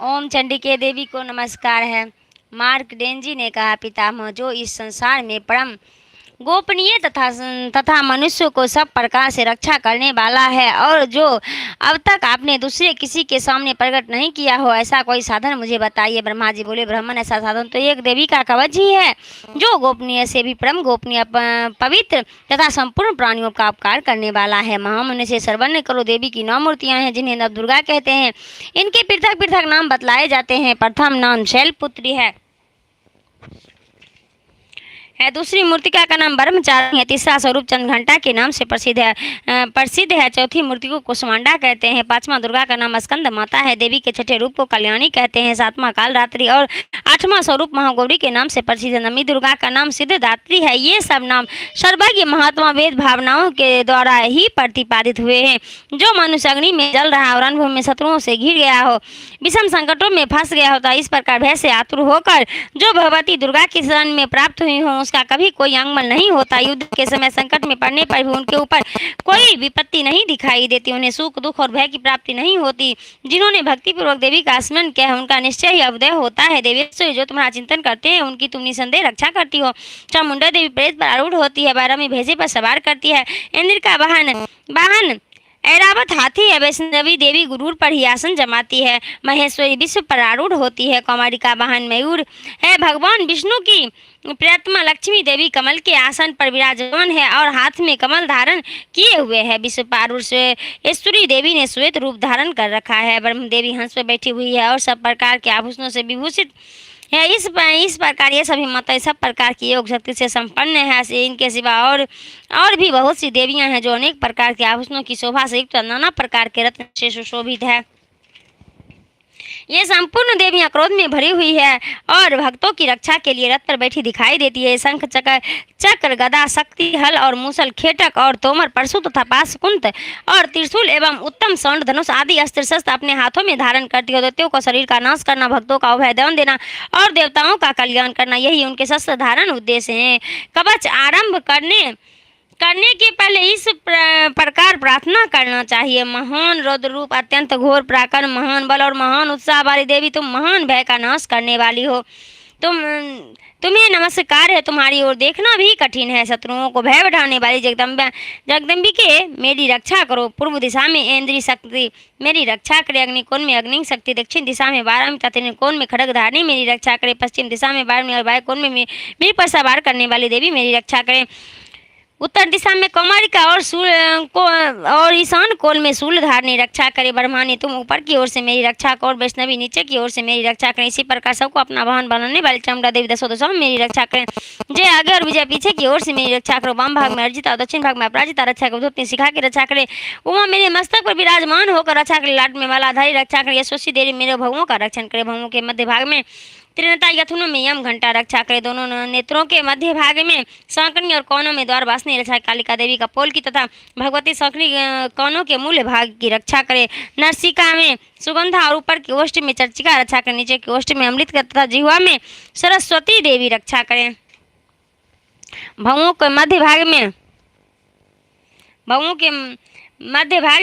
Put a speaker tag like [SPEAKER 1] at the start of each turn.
[SPEAKER 1] ओम चंडिके देवी को नमस्कार है। मार्कंडेय जी ने कहा, पितामह, जो इस संसार में परम गोपनीय तथा मनुष्य को सब प्रकार से रक्षा करने वाला है और जो अब तक आपने दूसरे किसी के सामने प्रकट नहीं किया हो, ऐसा कोई साधन मुझे बताइए। ब्रह्मा जी बोले, ब्राह्मण, ऐसा साधन तो एक देवी का कवच ही है, जो गोपनीय से भी परम गोपनीय, पवित्र तथा संपूर्ण प्राणियों का उपकार करने वाला है। महामुनि से श्रवण करो। देवी की 9 मूर्तियां हैं, जिन्हें नव दुर्गा कहते हैं। इनके पृथक पृथक नाम बतलाए जाते हैं। प्रथम नाम शैलपुत्री है, दूसरी मूर्तिका का नाम ब्रह्मचारिणी है, तीसरा स्वरूप चंद्रघंटा के नाम से प्रसिद्ध है। चौथी मूर्ति को कुसुमांडा कहते हैं। पांचवा दुर्गा का नाम स्कंद माता है। देवी के छठे रूप को कल्याणी कहते हैं। सातवां कालरात्रि और आठवां स्वरूप महागौरी के नाम से प्रसिद्ध है। नवमी दुर्गा का नाम सिद्धदात्री है। ये सब नाम सर्वज्ञ महात्मा वेद भावनाओं के द्वारा ही प्रतिपादित हुए हैं। जो मनुष्य अग्नि में जल रहा और अनुभव में शत्रुओं से घिर गया हो, विषम संकटों में फंस गया होता, इस प्रकार भय से आतुर होकर जो भगवती दुर्गा की शरण में प्राप्त हुई हो, उसका कभी कोई अंगमल नहीं होता। युद्ध के समय संकट में पड़ने पर भी उनके ऊपर कोई विपत्ति नहीं दिखाई देती। उन्हें सुख, दुख और भय की प्राप्ति नहीं होती। जिन्होंने भक्ति पूर्वक देवी का स्मरण किया है, उनका निश्चय ही अवदय होता है। देवी जो तुम्हारा चिंतन करते हैं, उनकी तुम निसंदेह रक्षा करती हो। चामुंडा देवी प्रेत पर आरूढ़ होती है, बारह में भेजे पर सवार करती है। इंद्र का वाहन ऐरावत हाथी है। वैष्णवी देवी गुरूर पर ही आसन जमाती है। महेश्वरी विश्व पर आरूढ़ होती है। कौमारी का वाहन मयूर है। भगवान विष्णु की प्रियतमा लक्ष्मी देवी कमल के आसन पर विराजमान है और हाथ में कमल धारण किए हुए है। विश्व पारूर से ईश्वरी देवी ने श्वेत रूप धारण कर रखा है। ब्रह्म देवी हंस पर बैठी हुई है और सब प्रकार के आभूषणों से विभूषित है। इस प्रकार ये सभी माताएं सब प्रकार की योग शक्ति से संपन्न है। इनके सिवा और भी बहुत सी देवियां हैं, जो अनेक प्रकार के आभूषणों की शोभा से युक्त नाना प्रकार के रत्न से सुशोभित है। ये संपूर्ण देवियां क्रोध में भरी हुई है और भक्तों की रक्षा के लिए रथ पर बैठी दिखाई देती है। शंख, चक्र, गदा, शक्ति, हल और मूसल, खेटक और तोमर, परशु तथा पाशकुंत और त्रिशूल एवं उत्तम स्वर्ण धनुष आदि अस्त्र शस्त्र अपने हाथों में धारण करती हो। दैत्यों को शरीर का नाश करना, भक्तों का अभय दान देना और देवताओं का कल्याण करना, यही उनके शस्त्र धारण उद्देश्य है। कवच आरंभ करने के पहले इस प्रकार प्रार्थना करना चाहिए। महान रौद्र रूप, अत्यंत घोर पराक्रम, महान बल और महान उत्साह वाली देवी, तुम महान भय का नाश करने वाली हो। तुम्हें नमस्कार है। तुम्हारी ओर देखना भी कठिन है। शत्रुओं को भय बढ़ाने वाली जगदम्बिके, मेरी रक्षा करो। पूर्व दिशा में इंद्रिय शक्ति मेरी रक्षा करे। अग्निकोण में अग्नि शक्ति, दक्षिण दिशा में वारामी तथा त्रिकोण में खड्गधारिणी मेरी रक्षा करे। पश्चिम दिशा में वारुणी और वायुकोण में वीर पर सवार करने वाली देवी मेरी रक्षा करे। उत्तर दिशा में कौमारिका और ईशान कोण में शूल धारणी रक्षा करे। ब्रह्मा ने तुम ऊपर की ओर से मेरी रक्षा करो और वैष्णवी नीचे की ओर से मेरी रक्षा करें। इसी प्रकार सबको अपना वाहन बनाने वाली चामुंडा देवी दसों दिशाओं में मेरी रक्षा करें। जय आगे और विजय पीछे की ओर से मेरी रक्षा करो। वाम भाग में अर्जिता और दक्षिण भाग में अपराजिता रक्षा करो। धूपनी शिखा की रक्षा करे। उमा मेरे मस्तक पर विराजमान होकर रक्षा करे। लाट में मालाधारी रक्षा करे। यशस्वी देवी मेरे भवों का रक्षण करे। भवों के मध्य भाग में त्रिनेता यथुनों में यम घंटा रक्षा करे। दोनों नेत्रों के मध्य भाग में सांकनी और कोनों में द्वार वासनी रक्षा। कालिका देवी का पोल की तथा भगवती सांकनी कोनों के मूल भाग की रक्षा करे। नरसिका में सुगंधा और ऊपर की ओष्ठ में चर्चिका रक्षा करे। नीचे की ओष्ठ में अमृत तथा जिह्वा में सरस्वती देवी रक्षा करे। भवों के मध्य भाग